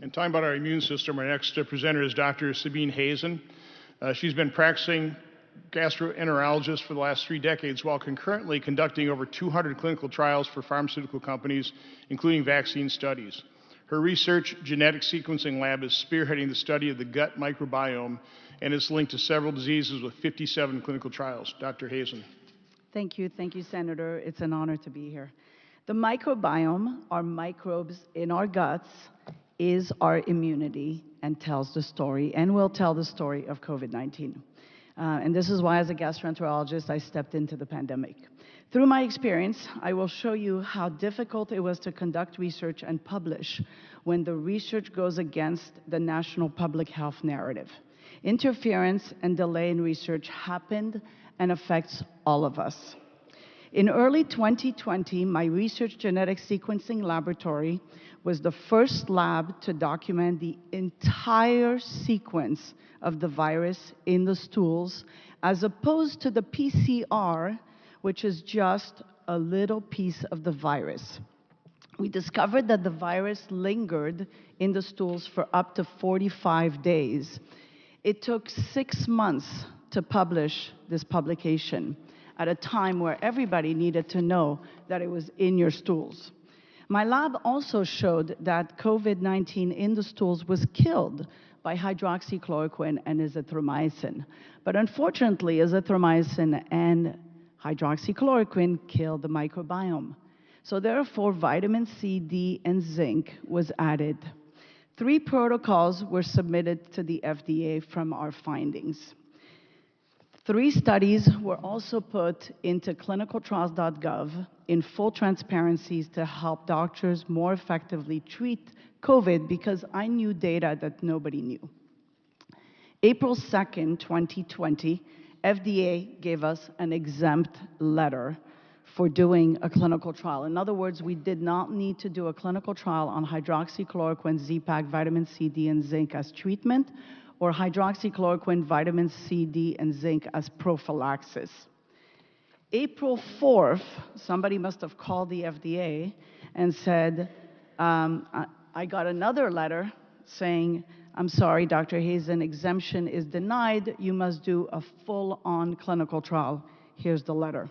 And talking about our immune system, our next presenter is Dr. Sabine Hazen. She's been practicing gastroenterologist for the last 3 decades while concurrently conducting over 200 clinical trials for pharmaceutical companies, including vaccine studies. Her research genetic sequencing lab is spearheading the study of the gut microbiome and is linked to several diseases with 57 clinical trials. Dr. Hazen. Thank you, Senator. It's an honor to be here. The microbiome, our microbes in our guts, is our immunity and tells the story and will tell the story of COVID-19. And this is why, as a gastroenterologist, I stepped into the pandemic. Through my experience, I will show you how difficult it was to conduct research and publish when the research goes against the national public health narrative. Interference and delay in research happened and affects all of us. In early 2020, my research genetic sequencing laboratory was the first lab to document the entire sequence of the virus in the stools, as opposed to the PCR, which is just a little piece of the virus. We discovered that the virus lingered in the stools for up to 45 days. It took 6 months to publish this publication at a time where everybody needed to know that it was in your stools. My lab also showed that COVID-19 in the stools was killed by hydroxychloroquine and azithromycin. But unfortunately, azithromycin and hydroxychloroquine killed the microbiome. So therefore, vitamin C, D, and zinc was added. 3 protocols were submitted to the FDA from our findings. 3 studies were also put into clinicaltrials.gov in full transparency to help doctors more effectively treat COVID, because I knew data that nobody knew. April 2nd, 2020, FDA gave us an exempt letter for doing a clinical trial. In other words, we did not need to do a clinical trial on hydroxychloroquine, Z-Pak, vitamin C, D, and zinc as treatment, or hydroxychloroquine, vitamin C, D, and zinc as prophylaxis. April 4th, somebody must have called the FDA and said, I got another letter saying, I'm sorry, Dr. Hazen, exemption is denied. You must do a full-on clinical trial. Here's the letter.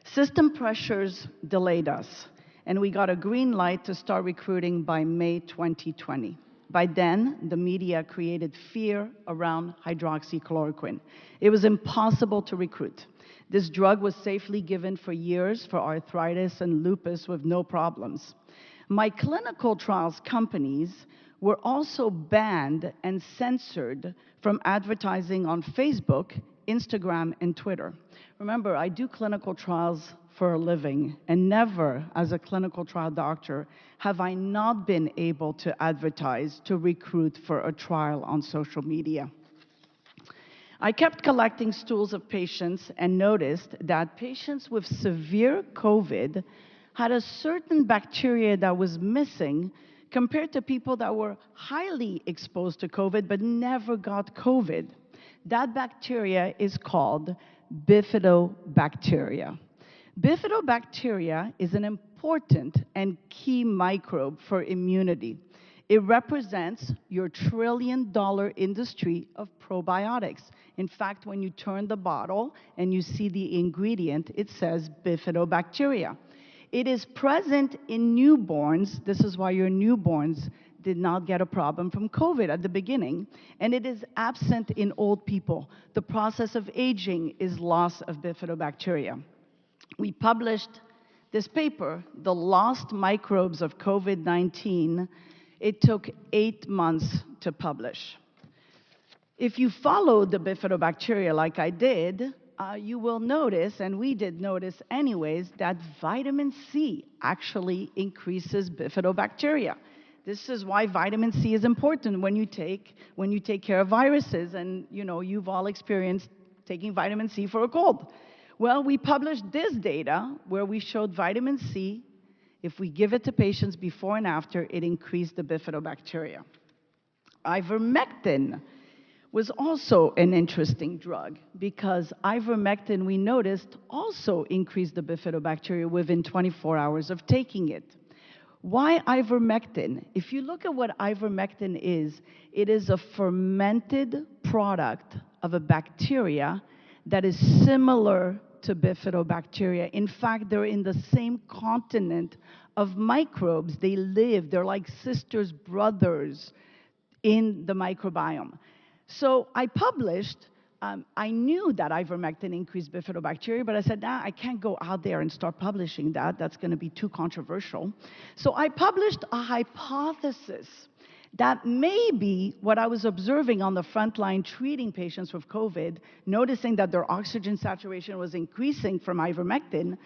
System pressures delayed us, and we got a green light to start recruiting by May 2020. By then, the media created fear around hydroxychloroquine. It was impossible to recruit. This drug was safely given for years for arthritis and lupus with no problems. My clinical trials companies were also banned and censored from advertising on Facebook, Instagram, and Twitter. Remember, I do clinical trials for a living, and never, as a clinical trial doctor, have I not been able to advertise to recruit for a trial on social media. I kept collecting stools of patients and noticed that patients with severe COVID had a certain bacteria that was missing compared to people that were highly exposed to COVID but never got COVID. That bacteria is called bifidobacteria. Bifidobacteria is an important and key microbe for immunity. It represents your trillion-dollar industry of probiotics. In fact, when you turn the bottle and you see the ingredient, it says bifidobacteria. It is present in newborns. This is why your newborns did not get a problem from COVID at the beginning. And it is absent in old people. The process of aging is loss of bifidobacteria. We published this paper, The Lost Microbes of COVID-19. It took 8 months to publish. If you follow the bifidobacteria like I did, you will notice, and we did notice anyways, that vitamin C actually increases bifidobacteria. This is why vitamin C is important when you take care of viruses, and you've all experienced taking vitamin C for a cold. Well, we published this data where we showed vitamin C, if we give it to patients before and after, it increased the bifidobacteria. Ivermectin was also an interesting drug because ivermectin, we noticed, also increased the bifidobacteria within 24 hours of taking it. Why ivermectin? If you look at what ivermectin is, it is a fermented product of a bacteria that is similar to bifidobacteria. In fact, they're in the same continent of microbes. They're like sisters, brothers in the microbiome. So I published, I knew that ivermectin increased bifidobacteria, but I said, nah, I can't go out there and start publishing that. That's going to be too controversial. So I published a hypothesis that maybe what I was observing on the front line treating patients with COVID, noticing that their oxygen saturation was increasing from ivermectin,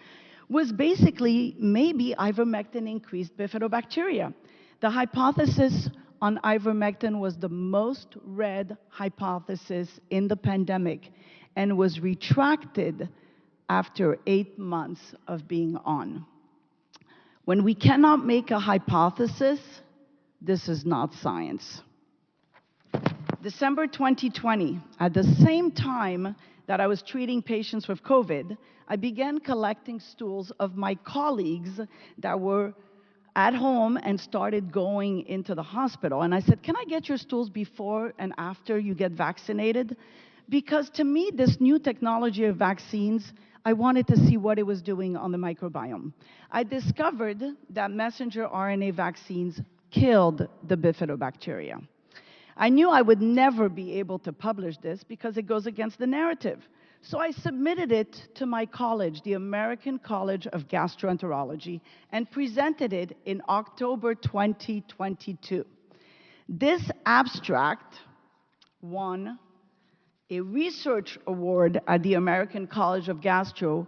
was basically maybe ivermectin increased bifidobacteria. The hypothesis on ivermectin was the most read hypothesis in the pandemic and was retracted after 8 months of being on. When we cannot make a hypothesis, this is not science. December 2020, at the same time that I was treating patients with COVID, I began collecting stools of my colleagues that were at home and started going into the hospital. And I said, can I get your stools before and after you get vaccinated? Because to me, this new technology of vaccines, I wanted to see what it was doing on the microbiome. I discovered that messenger RNA vaccines killed the bifidobacteria. I knew I would never be able to publish this because it goes against the narrative. So I submitted it to my college, the American College of Gastroenterology, and presented it in October 2022. This abstract won a research award at the American College of Gastro,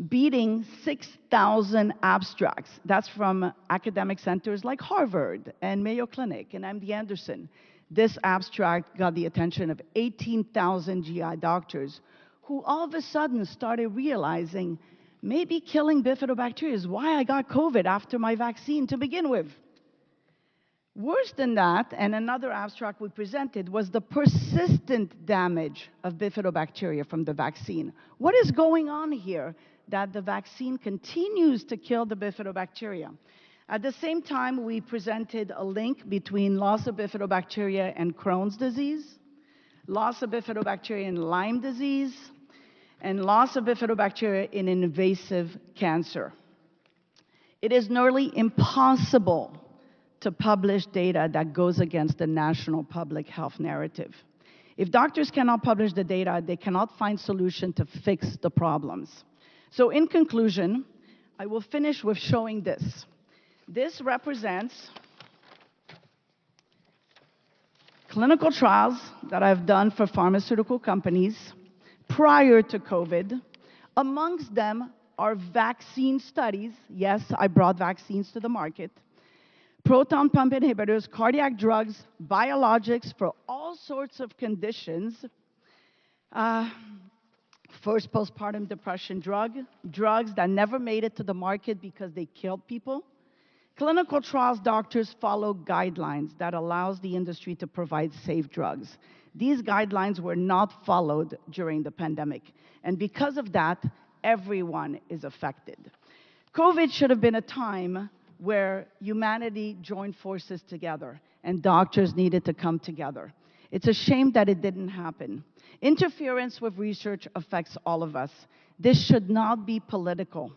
beating 6,000 abstracts. That's from academic centers like Harvard and Mayo Clinic and MD Anderson. This abstract got the attention of 18,000 GI doctors who all of a sudden started realizing maybe killing bifidobacteria is why I got COVID after my vaccine to begin with. Worse than that, and another abstract we presented, was the persistent damage of bifidobacteria from the vaccine. What is going on here that the vaccine continues to kill the bifidobacteria? At the same time, we presented a link between loss of bifidobacteria and Crohn's disease, loss of bifidobacteria in Lyme disease, and loss of bifidobacteria in invasive cancer. It is nearly impossible to publish data that goes against the national public health narrative. If doctors cannot publish the data, they cannot find solution to fix the problems. So in conclusion, I will finish with showing this. This represents clinical trials that I've done for pharmaceutical companies prior to COVID. Amongst them are vaccine studies. Yes, I brought vaccines to the market. Proton pump inhibitors, cardiac drugs, biologics for all sorts of conditions. First postpartum depression drugs that never made it to the market because they killed people. Clinical trials doctors follow guidelines that allows the industry to provide safe drugs. These guidelines were not followed during the pandemic, and because of that, everyone is affected. COVID should have been a time where humanity joined forces together and doctors needed to come together. It's a shame that it didn't happen. Interference with research affects all of us. This should not be political.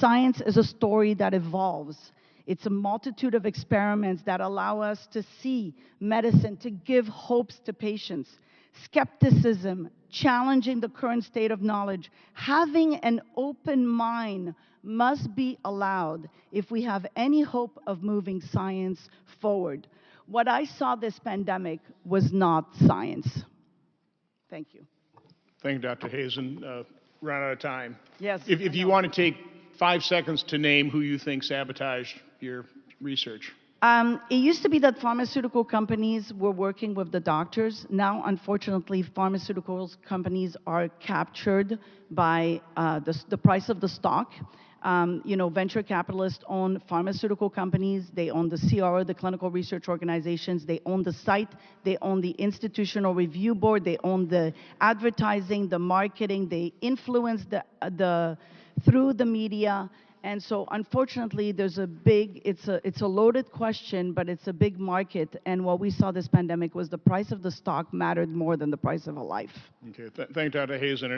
Science is a story that evolves. It's a multitude of experiments that allow us to see medicine, to give hopes to patients. Skepticism, challenging the current state of knowledge, having an open mind must be allowed if we have any hope of moving science forward. What I saw this pandemic was not science. Thank you. Thank you, Dr. Hazen. Run out of time. Yes. If you want to take 5 seconds to name who you think sabotaged your research. It used to be that pharmaceutical companies were working with the doctors. Now, unfortunately, pharmaceutical companies are captured by the price of the stock. Venture capitalists own pharmaceutical companies. They own the CRO, the clinical research organizations. They own the site. They own the institutional review board. They own the advertising, the marketing. They influence through the media. And so, unfortunately, it's a loaded question, but it's a big market. And what we saw this pandemic was the price of the stock mattered more than the price of a life. Okay, thank Dr. Hazen.